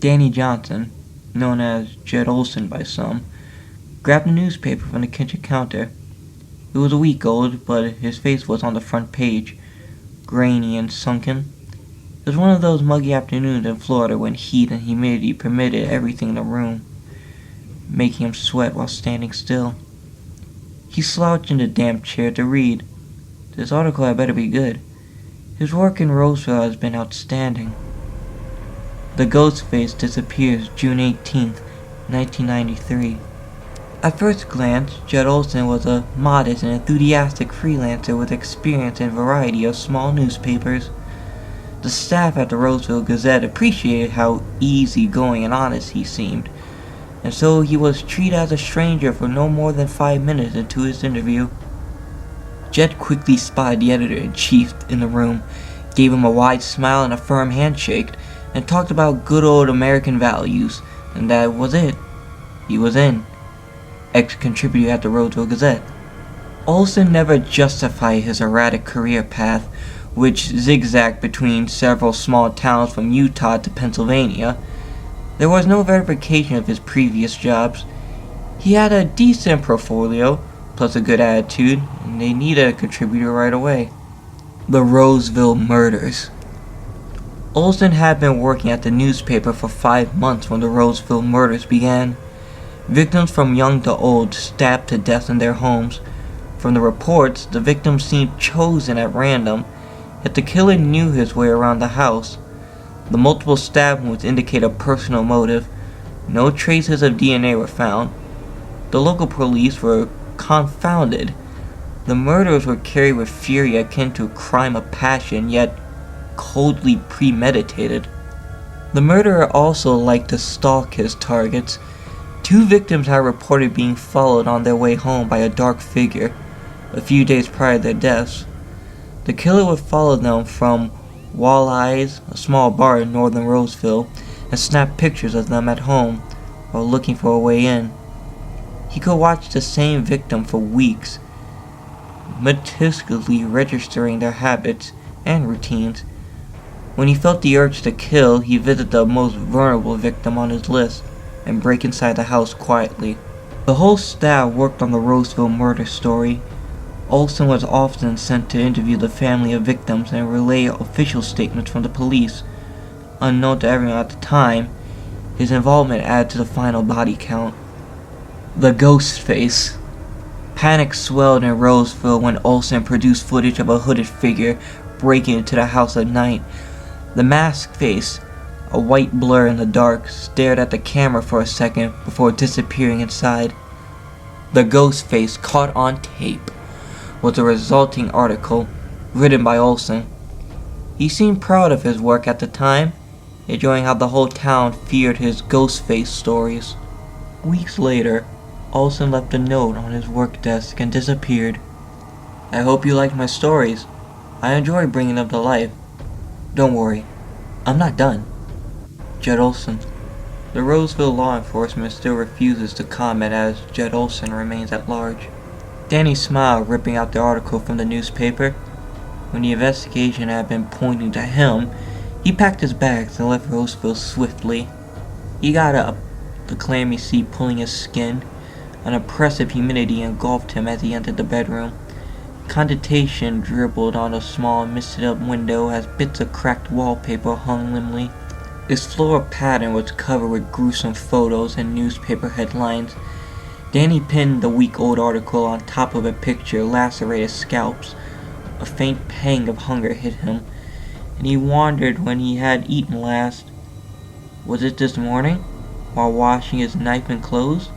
Danny Johnson, known as Jed Olson by some, grabbed a newspaper from the kitchen counter. It was a week old, but his face was on the front page, grainy and sunken. It was one of those muggy afternoons in Florida when heat and humidity permitted everything in the room, making him sweat while standing still. He slouched in the damp chair to read. This article had better be good. His work in Roseville has been outstanding. The Ghostface disappears June 18th, 1993. At first glance, Jed Olson was a modest and enthusiastic freelancer with experience in a variety of small newspapers. The staff at the Roseville Gazette appreciated how easygoing and honest he seemed, and so he was treated as a stranger for no more than 5 minutes into his interview. Jed quickly spotted the editor-in-chief in the room, gave him a wide smile and a firm handshake, and talked about good old American values, and that was it. He was in. Ex-contributor at the Roseville Gazette. Olson never justified his erratic career path, which zigzagged between several small towns from Utah to Pennsylvania. There was no verification of his previous jobs. He had a decent portfolio, plus a good attitude, and they needed a contributor right away. The Roseville Murders. Olson had been working at the newspaper for 5 months when the Roseville murders began. Victims from young to old stabbed to death in their homes. From the reports, the victims seemed chosen at random, yet the killer knew his way around the house. The multiple stab wounds indicate a personal motive. No traces of DNA were found. The local police were confounded. The murders were carried with fury akin to a crime of passion, yet coldly premeditated. The murderer also liked to stalk his targets. 2 victims had reported being followed on their way home by a dark figure a few days prior to their deaths. The killer would follow them from Walleyes, a small bar in northern Roseville, and snap pictures of them at home while looking for a way in. He could watch the same victim for weeks, meticulously registering their habits and routines. When he felt the urge to kill, he visited the most vulnerable victim on his list and break inside the house quietly. The whole staff worked on the Roseville murder story. Olson was often sent to interview the family of victims and relay official statements from the police. Unknown to everyone at the time, his involvement added to the final body count. The Ghostface. Panic swelled in Roseville when Olson produced footage of a hooded figure breaking into the house at night. The masked face, a white blur in the dark, stared at the camera for a second before disappearing inside. The Ghostface Caught on Tape was the resulting article, written by Olson. He seemed proud of his work at the time, enjoying how the whole town feared his Ghostface stories. Weeks later, Olson left a note on his work desk and disappeared. I hope you liked my stories. I enjoy bringing them to life. Don't worry, I'm not done. Jed Olson. The Roseville law enforcement still refuses to comment as Jed Olson remains at large. Danny smiled, ripping out the article from the newspaper. When the investigation had been pointing to him, he packed his bags and left Roseville swiftly. He got up, the clammy sea pulling his skin. An oppressive humidity engulfed him as he entered the bedroom. Condensation dribbled on a small, misted-up window as bits of cracked wallpaper hung limply. Its floral pattern was covered with gruesome photos and newspaper headlines. Danny pinned the week-old article on top of a picture lacerated scalps. A faint pang of hunger hit him, and he wondered when he had eaten last. Was it this morning, while washing his knife and clothes?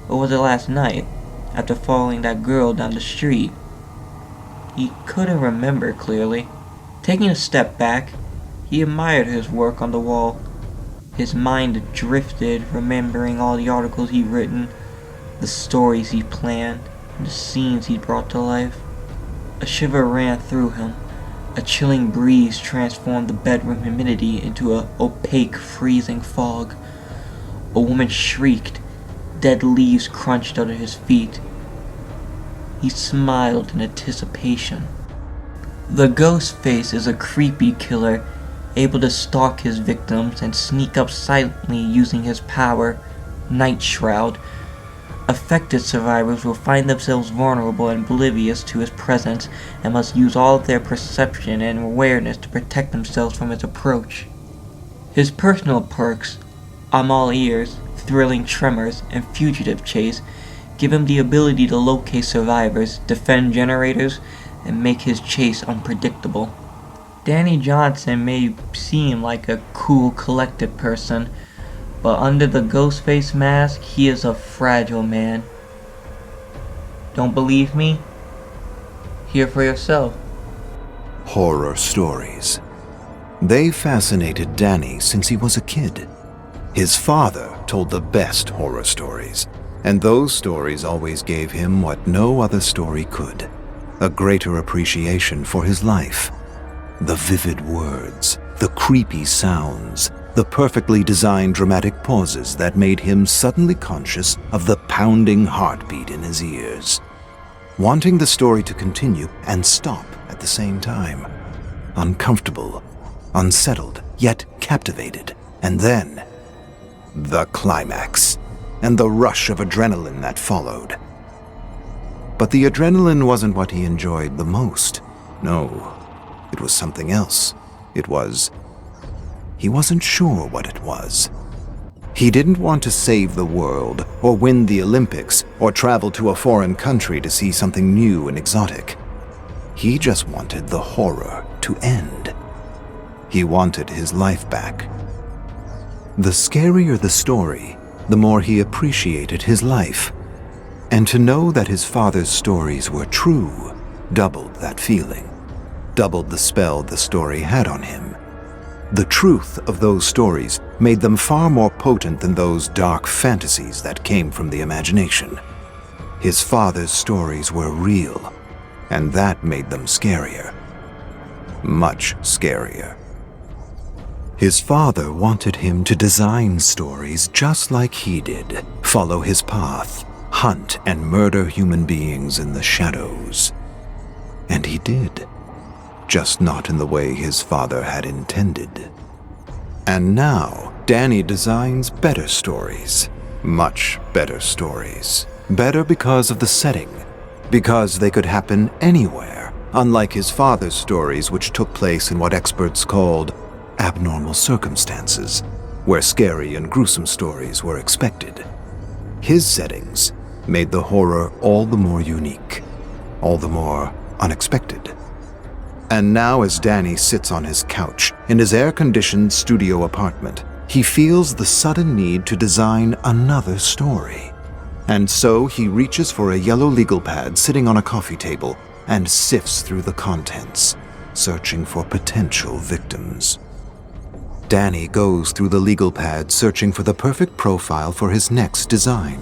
Or was it last night, after following that girl down the street? He couldn't remember clearly. Taking a step back, he admired his work on the wall. His mind drifted, remembering all the articles he'd written, the stories he planned, and the scenes he'd brought to life. A shiver ran through him. A chilling breeze transformed the bedroom humidity into an opaque, freezing fog. A woman shrieked. Dead leaves crunched under his feet. He smiled in anticipation. The Ghostface is a creepy killer, able to stalk his victims and sneak up silently using his power, Night Shroud. Affected survivors will find themselves vulnerable and oblivious to his presence and must use all of their perception and awareness to protect themselves from his approach. His personal perks, I'm All Ears, Thrilling Tremors, and Fugitive Chase give him the ability to locate survivors, defend generators, and make his chase unpredictable. Danny Johnson may seem like a cool, collected person, but under the Ghostface mask, he is a fragile man. Don't believe me? Hear for yourself. Horror stories. They fascinated Danny since he was a kid. His father told the best horror stories, and those stories always gave him what no other story could: a greater appreciation for his life. The vivid words, the creepy sounds, the perfectly designed dramatic pauses that made him suddenly conscious of the pounding heartbeat in his ears, wanting the story to continue and stop at the same time. Uncomfortable, unsettled, yet captivated. And then, the climax, and the rush of adrenaline that followed. But the adrenaline wasn't what he enjoyed the most. No, it was something else. He wasn't sure what it was. He didn't want to save the world, or win the Olympics, or travel to a foreign country to see something new and exotic. He just wanted the horror to end. He wanted his life back. The scarier the story, the more he appreciated his life. And to know that his father's stories were true doubled that feeling, doubled the spell the story had on him. The truth of those stories made them far more potent than those dark fantasies that came from the imagination. His father's stories were real, and that made them scarier. Much scarier. His father wanted him to design stories just like he did, follow his path, hunt and murder human beings in the shadows. And he did. Just not in the way his father had intended. And now, Danny designs better stories. Much better stories. Better because of the setting. Because they could happen anywhere, unlike his father's stories, which took place in what experts called abnormal circumstances, where scary and gruesome stories were expected. His settings made the horror all the more unique, all the more unexpected. And now as Danny sits on his couch in his air-conditioned studio apartment, he feels the sudden need to design another story. And so he reaches for a yellow legal pad sitting on a coffee table and sifts through the contents, searching for potential victims. Danny goes through the legal pad searching for the perfect profile for his next design.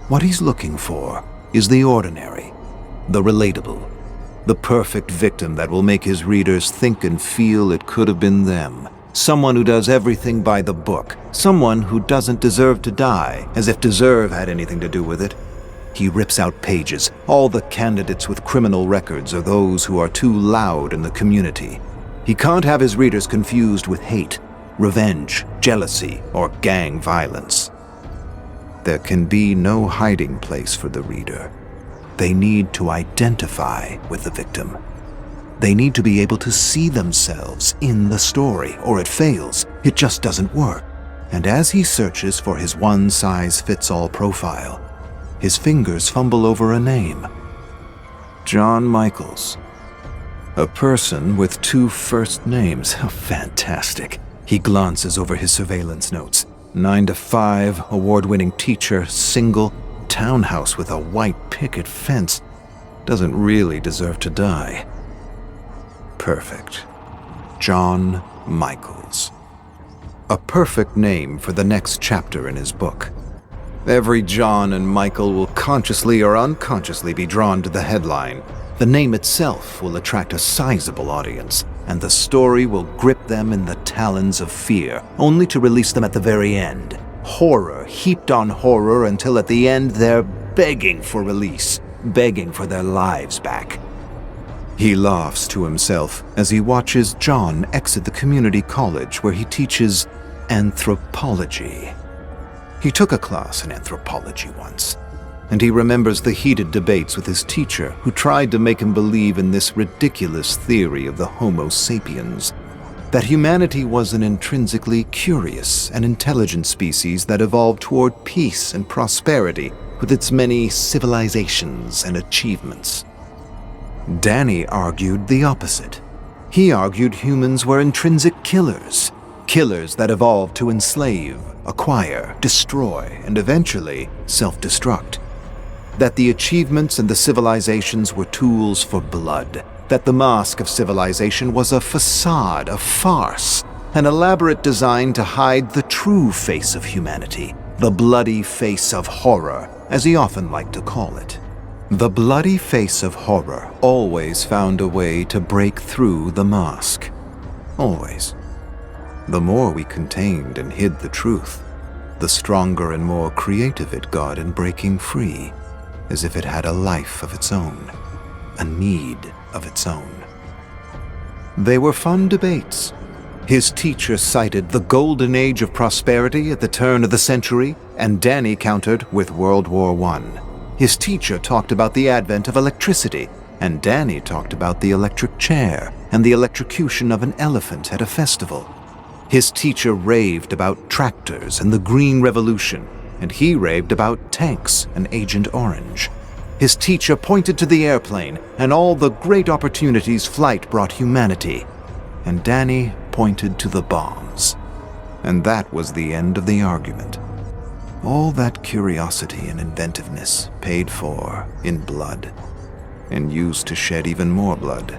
What he's looking for is the ordinary, the relatable, the perfect victim that will make his readers think and feel it could have been them. Someone who does everything by the book. Someone who doesn't deserve to die, as if deserve had anything to do with it. He rips out pages. All the candidates with criminal records are those who are too loud in the community. He can't have his readers confused with hate, revenge, jealousy, or gang violence. There can be no hiding place for the reader. They need to identify with the victim. They need to be able to see themselves in the story, or it fails. It just doesn't work. And as he searches for his one-size-fits-all profile, his fingers fumble over a name. John Michaels. A person with two first names. How fantastic. He glances over his surveillance notes. 9 to 5, award-winning teacher, single, townhouse with a white picket fence. Doesn't really deserve to die. Perfect. John Michaels. A perfect name for the next chapter in his book. Every John and Michael will consciously or unconsciously be drawn to the headline. The name itself will attract a sizable audience, and the story will grip them in the talons of fear, only to release them at the very end. Horror heaped on horror until at the end they're begging for release, begging for their lives back. He laughs to himself as he watches John exit the community college where he teaches anthropology. He took a class in anthropology once, and he remembers the heated debates with his teacher who tried to make him believe in this ridiculous theory of the Homo sapiens, that humanity was an intrinsically curious and intelligent species that evolved toward peace and prosperity with its many civilizations and achievements. Danny argued the opposite. He argued humans were intrinsic killers, killers that evolved to enslave, acquire, destroy, and eventually self-destruct. That the achievements and the civilizations were tools for blood, that the mask of civilization was a facade, a farce, an elaborate design to hide the true face of humanity, the bloody face of horror, as he often liked to call it. The bloody face of horror always found a way to break through the mask. Always. The more we contained and hid the truth, the stronger and more creative it got in breaking free, as if it had a life of its own, a need of its own. They were fun debates. His teacher cited the golden age of prosperity at the turn of the century, and Danny countered with World War I. His teacher talked about the advent of electricity, and Danny talked about the electric chair and the electrocution of an elephant at a festival. His teacher raved about tractors and the Green Revolution, and he raved about tanks and Agent Orange. His teacher pointed to the airplane and all the great opportunities flight brought humanity, and Danny pointed to the bombs. And that was the end of the argument. All that curiosity and inventiveness paid for in blood, and used to shed even more blood.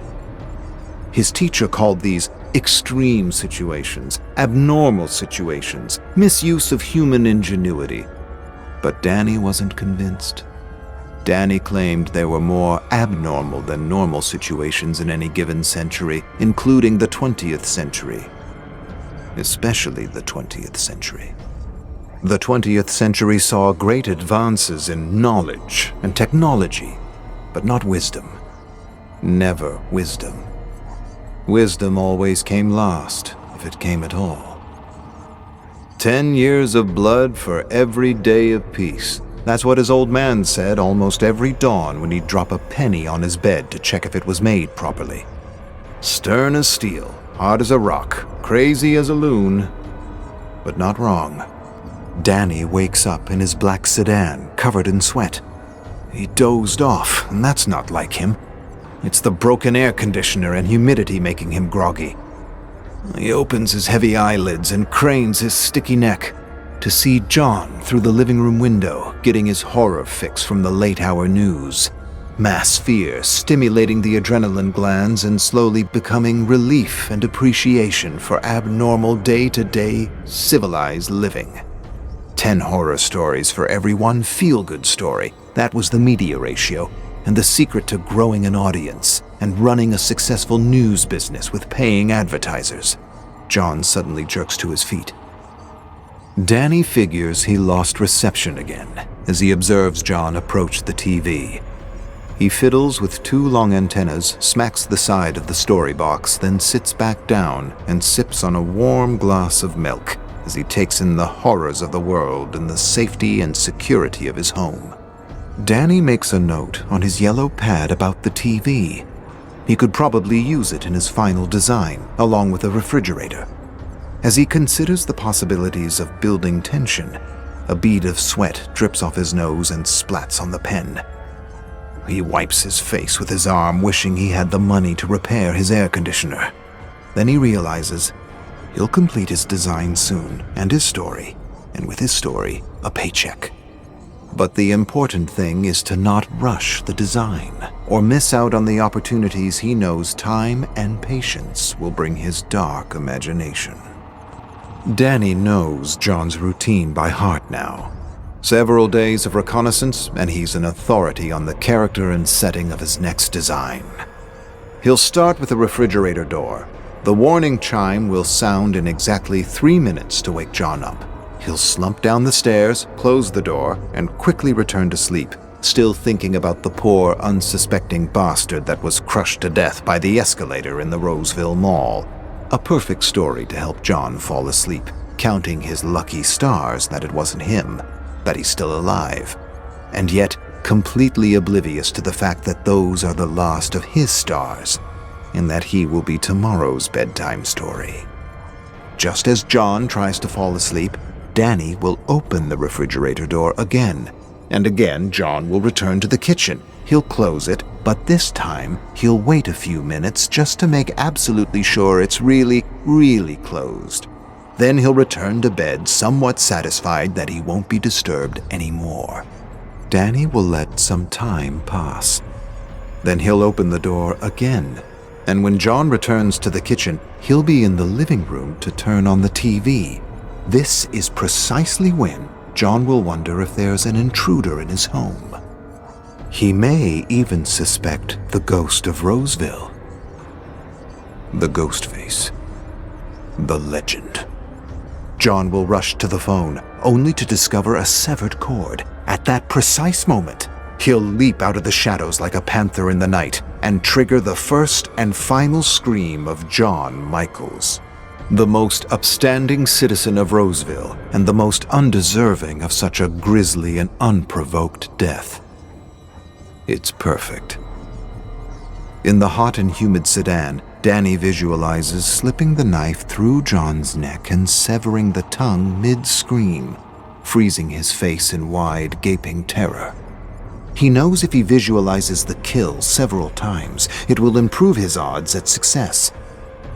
His teacher called these extreme situations, abnormal situations, misuse of human ingenuity. But Danny wasn't convinced. Danny claimed there were more abnormal than normal situations in any given century, including the 20th century. Especially the 20th century. The 20th century saw great advances in knowledge and technology, but not wisdom. Never wisdom. Wisdom always came last, if it came at all. 10 years of blood for every day of peace. That's what his old man said almost every dawn when he'd drop a penny on his bed to check if it was made properly. Stern as steel, hard as a rock, crazy as a loon, but not wrong. Danny wakes up in his black sedan, covered in sweat. He dozed off, and that's not like him. It's the broken air conditioner and humidity making him groggy. He opens his heavy eyelids and cranes his sticky neck to see John through the living room window getting his horror fix from the late-hour news. Mass fear stimulating the adrenaline glands and slowly becoming relief and appreciation for abnormal day-to-day civilized living. 10 horror stories for every one feel-good story. That was the media ratio, and the secret to growing an audience and running a successful news business with paying advertisers. John suddenly jerks to his feet. Danny figures he lost reception again as he observes John approach the TV. He fiddles with 2 long antennas, smacks the side of the story box, then sits back down and sips on a warm glass of milk as he takes in the horrors of the world and the safety and security of his home. Danny makes a note on his yellow pad about the TV. He could probably use it in his final design, along with a refrigerator. As he considers the possibilities of building tension, a bead of sweat drips off his nose and splats on the pen. He wipes his face with his arm, wishing he had the money to repair his air conditioner. Then he realizes he'll complete his design soon, and his story, and with his story, a paycheck. But the important thing is to not rush the design, or miss out on the opportunities he knows time and patience will bring his dark imagination. Danny knows John's routine by heart now. Several days of reconnaissance, and he's an authority on the character and setting of his next design. He'll start with the refrigerator door. The warning chime will sound in exactly 3 minutes to wake John up. He'll slump down the stairs, close the door, and quickly return to sleep, still thinking about the poor, unsuspecting bastard that was crushed to death by the escalator in the Roseville Mall. A perfect story to help John fall asleep, counting his lucky stars that it wasn't him, that he's still alive, and yet completely oblivious to the fact that those are the last of his stars, and that he will be tomorrow's bedtime story. Just as John tries to fall asleep, Danny will open the refrigerator door again, and again John will return to the kitchen. He'll close it, but this time he'll wait a few minutes just to make absolutely sure it's really, really closed. Then he'll return to bed somewhat satisfied that he won't be disturbed anymore. Danny will let some time pass. Then he'll open the door again, and when John returns to the kitchen, he'll be in the living room to turn on the TV. This is precisely when John will wonder if there's an intruder in his home. He may even suspect the ghost of Roseville. The Ghostface. The legend. John will rush to the phone, only to discover a severed cord. At that precise moment, he'll leap out of the shadows like a panther in the night and trigger the first and final scream of John Michaels, the most upstanding citizen of Roseville and the most undeserving of such a grisly and unprovoked death. It's perfect. In the hot and humid sedan, Danny visualizes slipping the knife through John's neck and severing the tongue mid-scream, freezing his face in wide, gaping terror. He knows if he visualizes the kill several times, it will improve his odds at success.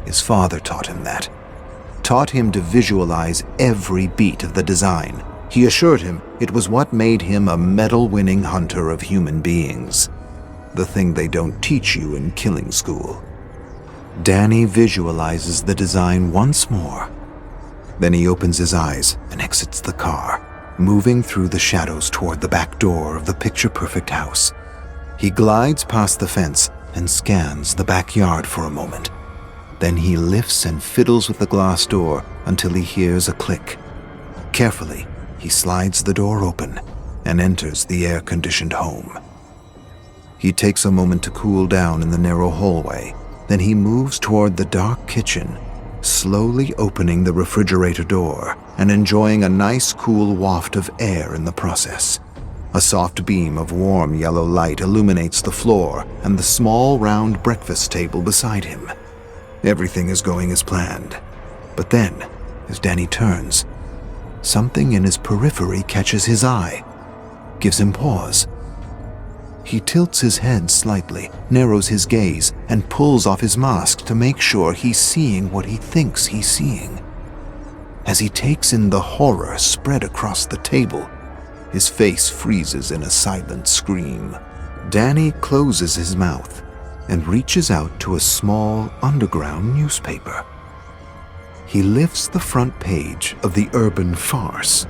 His father taught him that. Taught him to visualize every beat of the design. He assured him it was what made him a medal-winning hunter of human beings. The thing they don't teach you in killing school. Danny visualizes the design once more. Then he opens his eyes and exits the car, moving through the shadows toward the back door of the picture-perfect house. He glides past the fence and scans the backyard for a moment. Then he lifts and fiddles with the glass door until he hears a click. Carefully, he slides the door open and enters the air-conditioned home. He takes a moment to cool down in the narrow hallway. Then he moves toward the dark kitchen, slowly opening the refrigerator door and enjoying a nice cool waft of air in the process. A soft beam of warm yellow light illuminates the floor and the small round breakfast table beside him. Everything is going as planned. But then, as Danny turns, something in his periphery catches his eye, gives him pause. He tilts his head slightly, narrows his gaze, and pulls off his mask to make sure he's seeing what he thinks he's seeing. As he takes in the horror spread across the table, his face freezes in a silent scream. Danny closes his mouth and reaches out to a small underground newspaper. He lifts the front page of the Urban Farce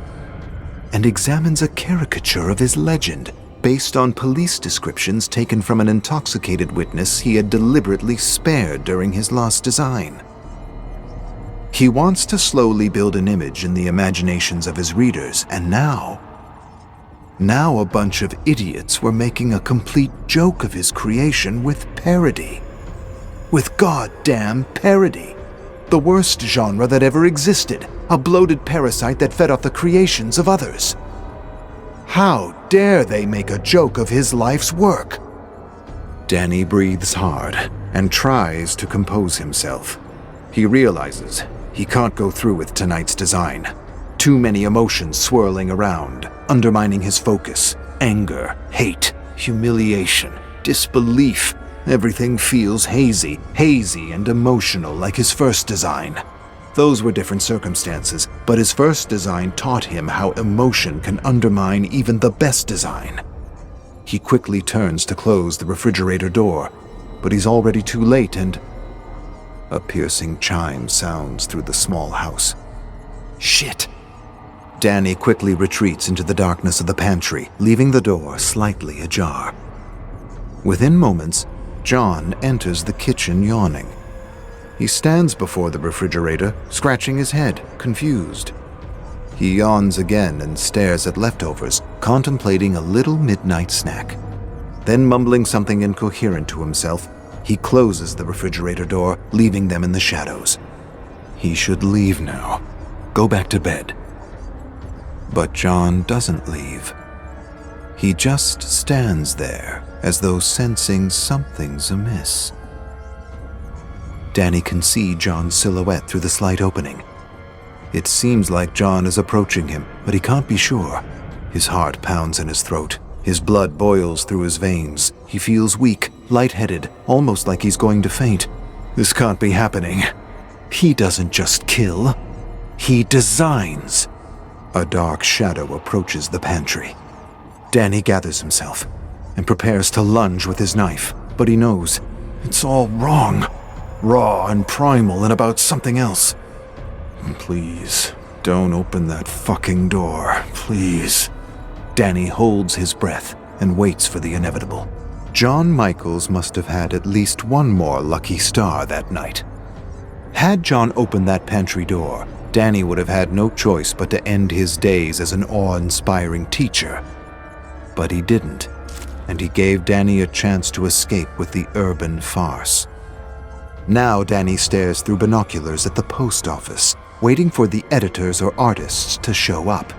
and examines a caricature of his legend based on police descriptions taken from an intoxicated witness he had deliberately spared during his last design. He wants to slowly build an image in the imaginations of his readers, and now a bunch of idiots were making a complete joke of his creation with parody. With goddamn parody. The worst genre that ever existed, a bloated parasite that fed off the creations of others. How dare they make a joke of his life's work? Danny breathes hard and tries to compose himself. He realizes he can't go through with tonight's design. Too many emotions swirling around, undermining his focus. Anger, hate, humiliation, disbelief. Everything feels hazy and emotional like his first design. Those were different circumstances, but his first design taught him how emotion can undermine even the best design. He quickly turns to close the refrigerator door, but he's already too late and a piercing chime sounds through the small house. Shit! Danny quickly retreats into the darkness of the pantry, leaving the door slightly ajar. Within moments, John enters the kitchen yawning. He stands before the refrigerator, scratching his head, confused. He yawns again and stares at leftovers, contemplating a little midnight snack. Then, mumbling something incoherent to himself, he closes the refrigerator door, leaving them in the shadows. He should leave now. Go back to bed. But John doesn't leave. He just stands there, as though sensing something's amiss. Danny can see John's silhouette through the slight opening. It seems like John is approaching him, but he can't be sure. His heart pounds in his throat. His blood boils through his veins. He feels weak, lightheaded, almost like he's going to faint. This can't be happening. He doesn't just kill. He designs. A dark shadow approaches the pantry. Danny gathers himself and prepares to lunge with his knife, but he knows it's all wrong. Raw and primal and about something else. Please, don't open that fucking door, please. Danny holds his breath and waits for the inevitable. John Michaels must have had at least one more lucky star that night. Had John opened that pantry door, Danny would have had no choice but to end his days as an awe-inspiring teacher. But he didn't, and he gave Danny a chance to escape with the urban farce. Now Danny stares through binoculars at the post office, waiting for the editors or artists to show up.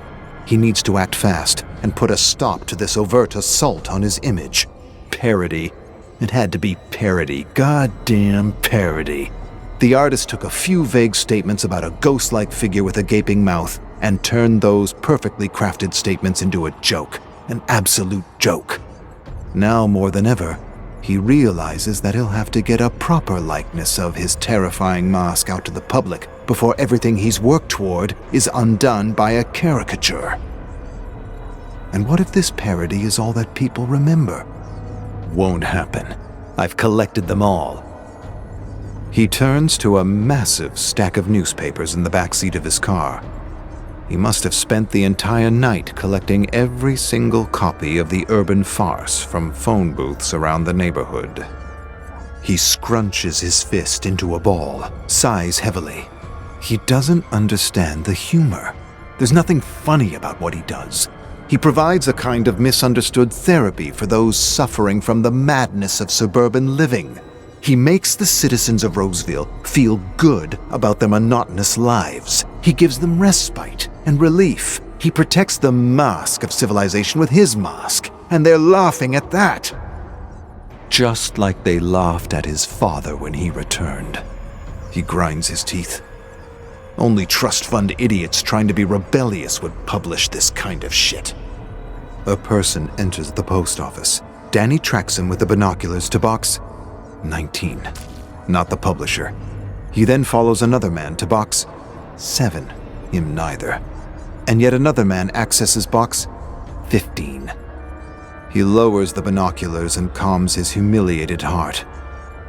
He needs to act fast and put a stop to this overt assault on his image. Parody. It had to be parody. Goddamn parody. The artist took a few vague statements about a ghost-like figure with a gaping mouth and turned those perfectly crafted statements into a joke. An absolute joke. Now more than ever, he realizes that he'll have to get a proper likeness of his terrifying mask out to the public before everything he's worked toward is undone by a caricature. And what if this parody is all that people remember? Won't happen. I've collected them all. He turns to a massive stack of newspapers in the back seat of his car. He must have spent the entire night collecting every single copy of the urban farce from phone booths around the neighborhood. He scrunches his fist into a ball, sighs heavily. He doesn't understand the humor. There's nothing funny about what he does. He provides a kind of misunderstood therapy for those suffering from the madness of suburban living. He makes the citizens of Roseville feel good about their monotonous lives. He gives them respite and relief. He protects the mask of civilization with his mask, and they're laughing at that. Just like they laughed at his father when he returned. He grinds his teeth. Only trust fund idiots trying to be rebellious would publish this kind of shit. A person enters the post office. Danny tracks him with the binoculars to box 19. Not the publisher. He then follows another man to box 7. Him neither. And yet another man accesses box 15. He lowers the binoculars and calms his humiliated heart.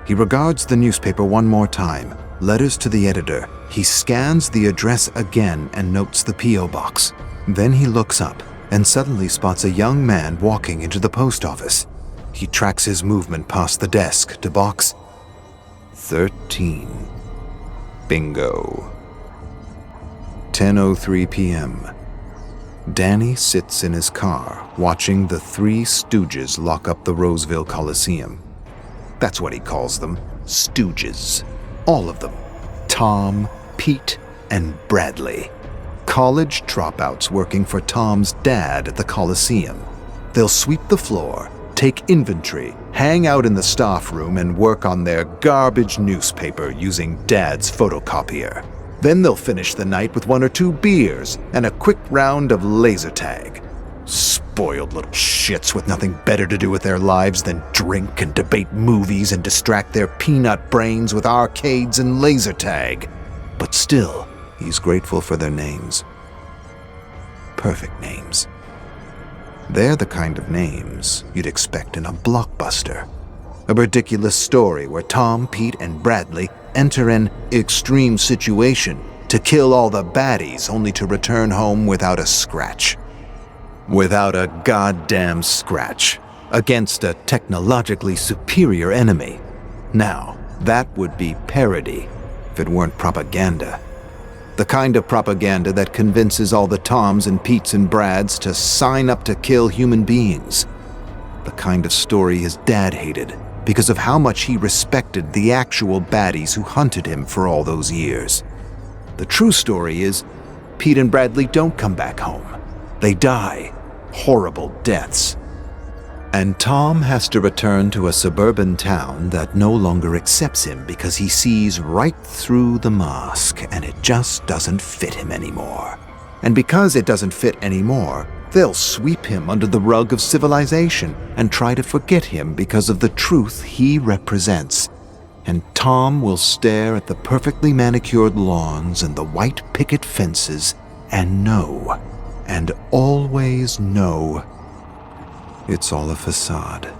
He regards the newspaper one more time, letters to the editor. He scans the address again and notes the P.O. box. Then he looks up and suddenly spots a young man walking into the post office. He tracks his movement past the desk to box 13. Bingo. 10:03 p.m. Danny sits in his car watching the Three Stooges lock up the Roseville Coliseum. That's what he calls them, Stooges. All of them. Tom, Pete, and Bradley. College dropouts working for Tom's dad at the Coliseum. They'll sweep the floor, take inventory, hang out in the staff room, and work on their garbage newspaper using Dad's photocopier. Then they'll finish the night with 1 or 2 beers and a quick round of laser tag. Spoiled little shits with nothing better to do with their lives than drink and debate movies and distract their peanut brains with arcades and laser tag. But still, he's grateful for their names. Perfect names. They're the kind of names you'd expect in a blockbuster. A ridiculous story where Tom, Pete, and Bradley enter an extreme situation to kill all the baddies only to return home without a scratch. Without a goddamn scratch. Against a technologically superior enemy. Now, that would be parody if it weren't propaganda. The kind of propaganda that convinces all the Toms and Petes and Brads to sign up to kill human beings. The kind of story his dad hated because of how much he respected the actual baddies who hunted him for all those years. The true story is, Pete and Bradley don't come back home. They die horrible deaths. And Tom has to return to a suburban town that no longer accepts him because he sees right through the mask and it just doesn't fit him anymore. And because it doesn't fit anymore, they'll sweep him under the rug of civilization and try to forget him because of the truth he represents. And Tom will stare at the perfectly manicured lawns and the white picket fences and know, and always know, it's all a facade.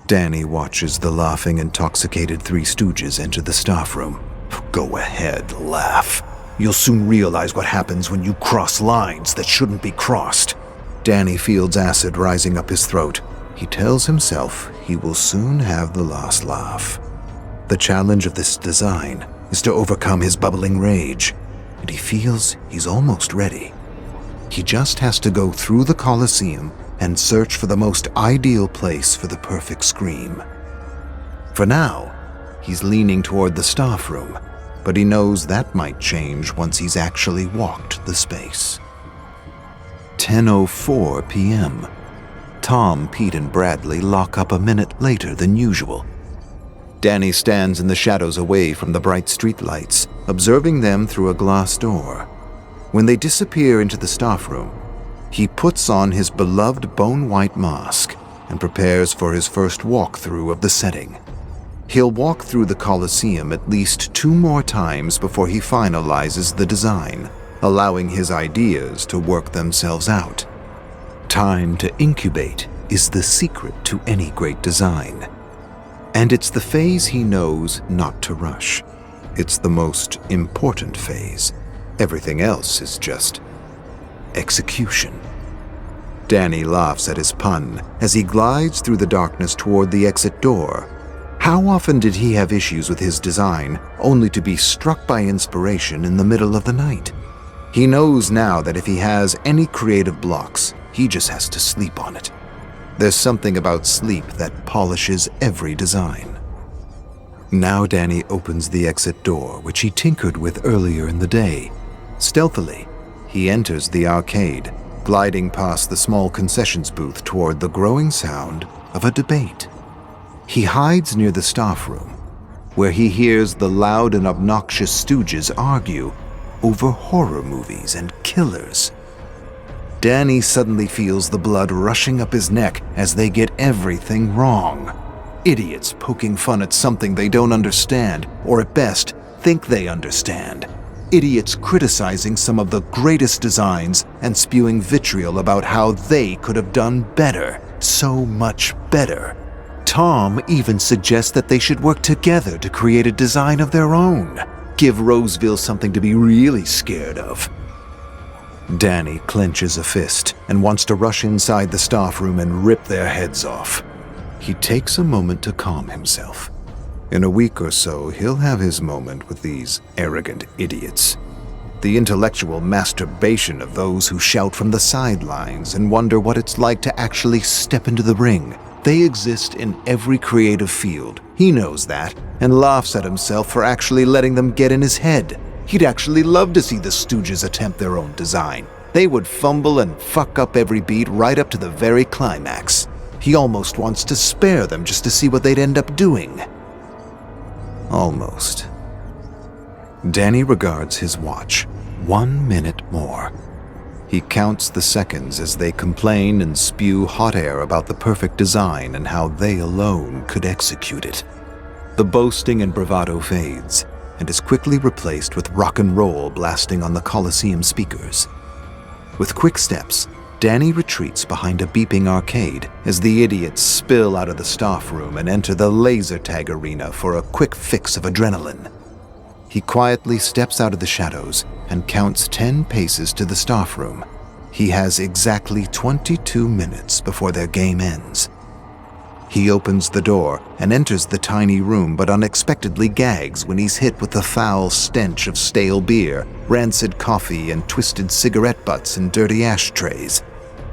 Danny watches the laughing, intoxicated Three Stooges enter the staff room. Go ahead, laugh. You'll soon realize what happens when you cross lines that shouldn't be crossed. Danny feels acid rising up his throat. He tells himself he will soon have the last laugh. The challenge of this design is to overcome his bubbling rage, and he feels he's almost ready. He just has to go through the Colosseum and search for the most ideal place for the perfect scream. For now, he's leaning toward the staff room, but he knows that might change once he's actually walked the space. 10:04 p.m. Tom, Pete, and Bradley lock up a minute later than usual. Danny stands in the shadows away from the bright streetlights, observing them through a glass door. When they disappear into the staff room, he puts on his beloved bone-white mask and prepares for his first walkthrough of the setting. He'll walk through the Colosseum at least 2 more times before he finalizes the design, allowing his ideas to work themselves out. Time to incubate is the secret to any great design. And it's the phase he knows not to rush. It's the most important phase. Everything else is just execution. Danny laughs at his pun as he glides through the darkness toward the exit door. How often did he have issues with his design, only to be struck by inspiration in the middle of the night? He knows now that if he has any creative blocks, he just has to sleep on it. There's something about sleep that polishes every design. Now Danny opens the exit door, which he tinkered with earlier in the day. Stealthily, he enters the arcade, gliding past the small concessions booth toward the growing sound of a debate. He hides near the staff room, where he hears the loud and obnoxious Stooges argue over horror movies and killers. Danny suddenly feels the blood rushing up his neck as they get everything wrong. Idiots poking fun at something they don't understand, or at best, think they understand. Idiots criticizing some of the greatest designs and spewing vitriol about how they could have done better, so much better. Tom even suggests that they should work together to create a design of their own. Give Roseville something to be really scared of. Danny clenches a fist and wants to rush inside the staff room and rip their heads off. He takes a moment to calm himself. In a week or so, he'll have his moment with these arrogant idiots. The intellectual masturbation of those who shout from the sidelines and wonder what it's like to actually step into the ring. They exist in every creative field. He knows that, and laughs at himself for actually letting them get in his head. He'd actually love to see the Stooges attempt their own design. They would fumble and fuck up every beat right up to the very climax. He almost wants to spare them just to see what they'd end up doing. Almost. Danny regards his watch. 1 minute more. He counts the seconds as they complain and spew hot air about the perfect design and how they alone could execute it. The boasting and bravado fades, and is quickly replaced with rock and roll blasting on the Colosseum speakers. With quick steps, Danny retreats behind a beeping arcade as the idiots spill out of the staff room and enter the laser tag arena for a quick fix of adrenaline. He quietly steps out of the shadows and counts 10 paces to the staff room. He has exactly 22 minutes before their game ends. He opens the door and enters the tiny room, but unexpectedly gags when he's hit with the foul stench of stale beer, rancid coffee, and twisted cigarette butts in dirty ashtrays.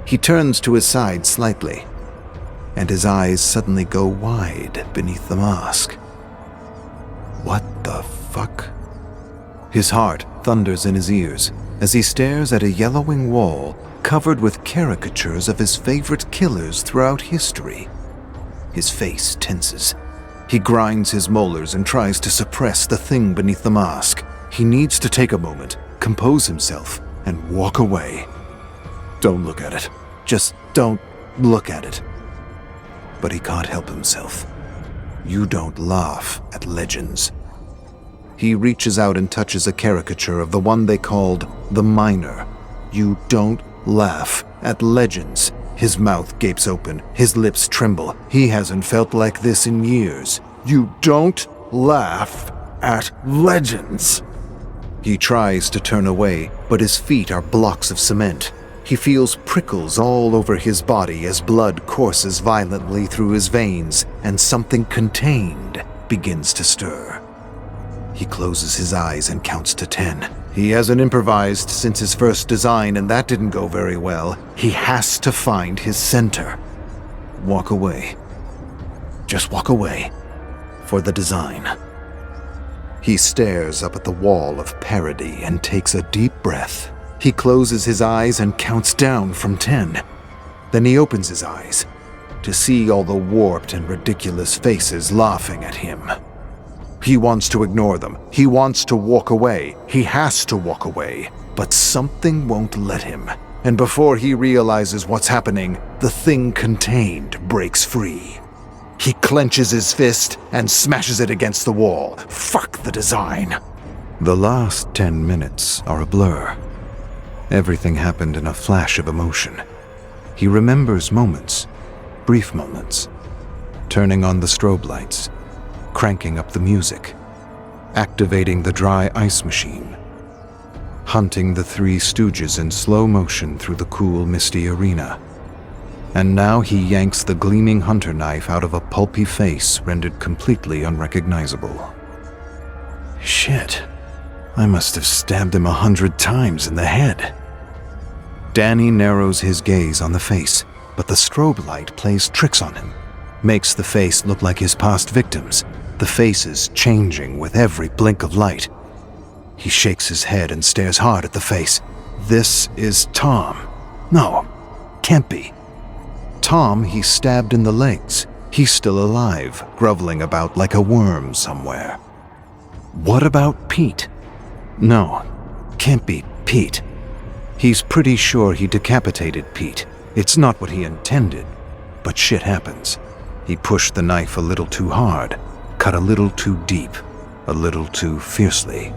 He turns to his side slightly, and his eyes suddenly go wide beneath the mask. What the fuck? His heart thunders in his ears as he stares at a yellowing wall covered with caricatures of his favorite killers throughout history. His face tenses. He grinds his molars and tries to suppress the thing beneath the mask. He needs to take a moment, compose himself, and walk away. Don't look at it. Just don't look at it. But he can't help himself. You don't laugh at legends. He reaches out and touches a caricature of the one they called the Miner. You don't laugh at legends. His mouth gapes open, his lips tremble. He hasn't felt like this in years. You don't laugh at legends. He tries to turn away, but his feet are blocks of cement. He feels prickles all over his body as blood courses violently through his veins, and something contained begins to stir. He closes his eyes and counts to 10. He hasn't improvised since his first design, and that didn't go very well. He has to find his center. Walk away. Just walk away. For the design. He stares up at the wall of parody and takes a deep breath. He closes his eyes and counts down from 10. Then he opens his eyes to see all the warped and ridiculous faces laughing at him. He wants to ignore them. He wants to walk away. He has to walk away. But something won't let him. And before he realizes what's happening, the thing contained breaks free. He clenches his fist and smashes it against the wall. Fuck the design. The last 10 minutes are a blur. Everything happened in a flash of emotion. He remembers moments, brief moments. Turning on the strobe lights, cranking up the music, activating the dry ice machine, hunting the Three Stooges in slow motion through the cool, misty arena. And now he yanks the gleaming hunter knife out of a pulpy face rendered completely unrecognizable. Shit, I must have stabbed him 100 times in the head. Danny narrows his gaze on the face, but the strobe light plays tricks on him, makes the face look like his past victims, the faces changing with every blink of light. He shakes his head and stares hard at the face. This is Tom. No, can't be. Tom he stabbed in the legs. He's still alive, groveling about like a worm somewhere. What about Pete? No, can't be Pete. He's pretty sure he decapitated Pete. It's not what he intended, but shit happens. He pushed the knife a little too hard, cut a little too deep, a little too fiercely.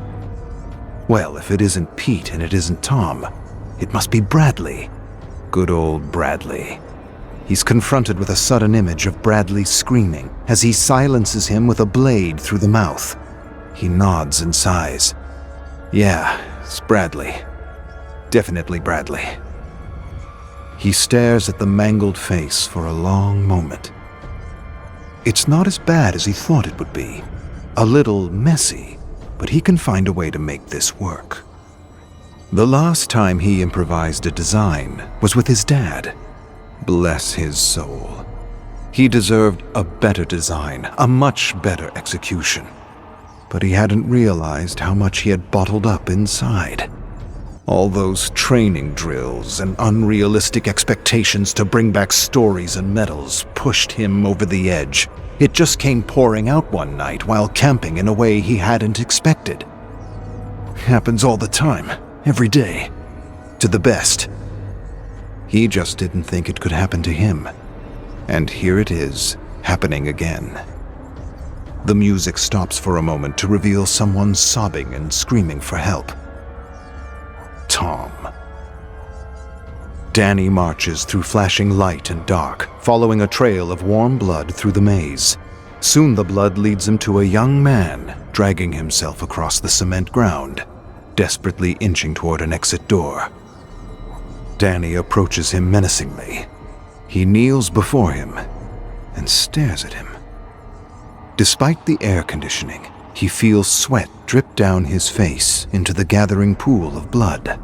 Well, if it isn't Pete and it isn't Tom, it must be Bradley. Good old Bradley. He's confronted with a sudden image of Bradley screaming as he silences him with a blade through the mouth. He nods and sighs. Yeah, it's Bradley. Definitely Bradley. He stares at the mangled face for a long moment. It's not as bad as he thought it would be. A little messy, but he can find a way to make this work. The last time he improvised a design was with his dad. Bless his soul. He deserved a better design, a much better execution. But he hadn't realized how much he had bottled up inside. All those training drills and unrealistic expectations to bring back stories and medals pushed him over the edge. It just came pouring out one night while camping in a way he hadn't expected. Happens all the time, every day. To the best. He just didn't think it could happen to him. And here it is, happening again. The music stops for a moment to reveal someone sobbing and screaming for help. Tom. Danny marches through flashing light and dark, following a trail of warm blood through the maze. Soon the blood leads him to a young man, dragging himself across the cement ground, desperately inching toward an exit door. Danny approaches him menacingly. He kneels before him, and stares at him. Despite the air conditioning, he feels sweat drip down his face into the gathering pool of blood.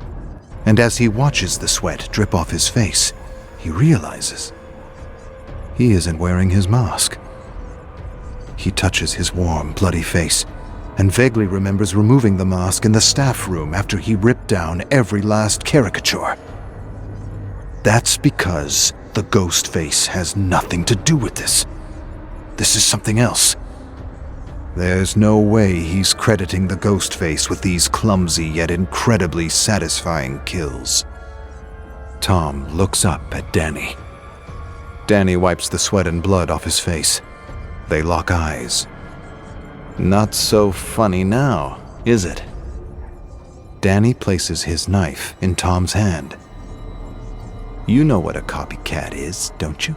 And as he watches the sweat drip off his face, he realizes he isn't wearing his mask. He touches his warm, bloody face and vaguely remembers removing the mask in the staff room after he ripped down every last caricature. That's because the Ghostface has nothing to do with this. This is something else. There's no way he's crediting the Ghostface with these clumsy yet incredibly satisfying kills. Tom looks up at Danny. Danny wipes the sweat and blood off his face. They lock eyes. Not so funny now, is it? Danny places his knife in Tom's hand. You know what a copycat is, don't you?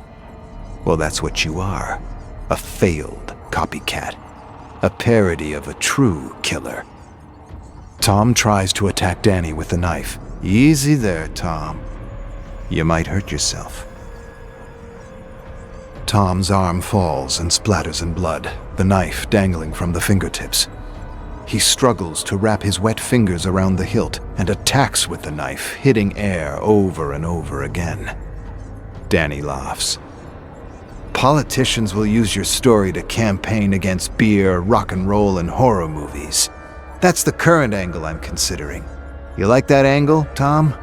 Well, that's what you are. A failed copycat. A parody of a true killer. Tom tries to attack Danny with the knife. Easy there, Tom. You might hurt yourself. Tom's arm falls and splatters in blood, the knife dangling from the fingertips. He struggles to wrap his wet fingers around the hilt and attacks with the knife, hitting air over and over again. Danny laughs. Politicians will use your story to campaign against beer, rock and roll, and horror movies. That's the current angle I'm considering. You like that angle, Tom?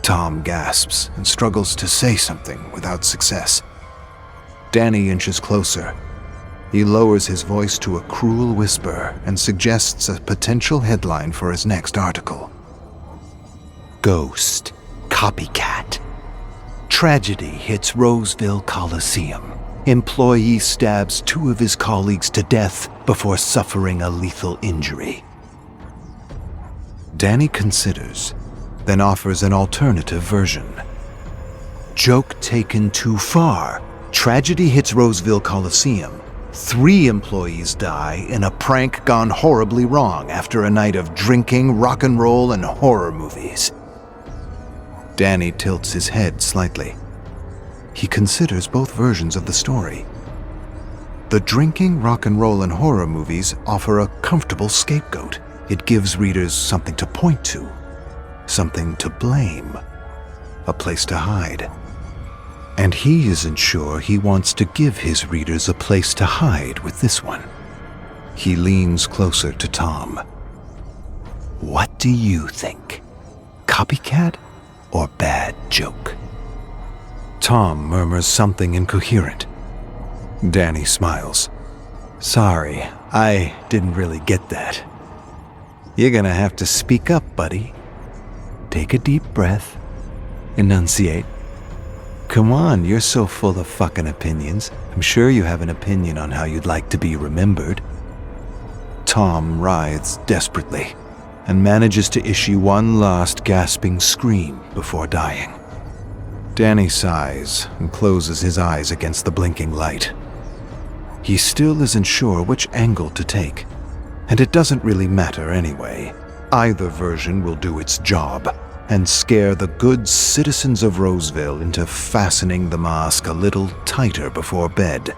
Tom gasps and struggles to say something without success. Danny inches closer. He lowers his voice to a cruel whisper and suggests a potential headline for his next article. Ghost Copycat. Tragedy hits Roseville Coliseum. Employee stabs 2 of his colleagues to death before suffering a lethal injury. Danny considers, then offers an alternative version. Joke taken too far. Tragedy hits Roseville Coliseum. 3 employees die in a prank gone horribly wrong after a night of drinking, rock and roll, and horror movies. Danny tilts his head slightly. He considers both versions of the story. The drinking, rock and roll, and horror movies offer a comfortable scapegoat. It gives readers something to point to, something to blame, a place to hide. And he isn't sure he wants to give his readers a place to hide with this one. He leans closer to Tom. What do you think? Copycat or bad joke? Tom murmurs something incoherent. Danny smiles. Sorry, I didn't really get that. You're gonna have to speak up, buddy. Take a deep breath. Enunciate. Come on, you're so full of fucking opinions. I'm sure you have an opinion on how you'd like to be remembered. Tom writhes desperately and manages to issue one last gasping scream before dying. Danny sighs and closes his eyes against the blinking light. He still isn't sure which angle to take, and it doesn't really matter anyway. Either version will do its job and scare the good citizens of Roseville into fastening the mask a little tighter before bed,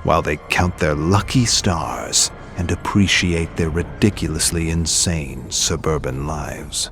while they count their lucky stars and appreciate their ridiculously insane suburban lives.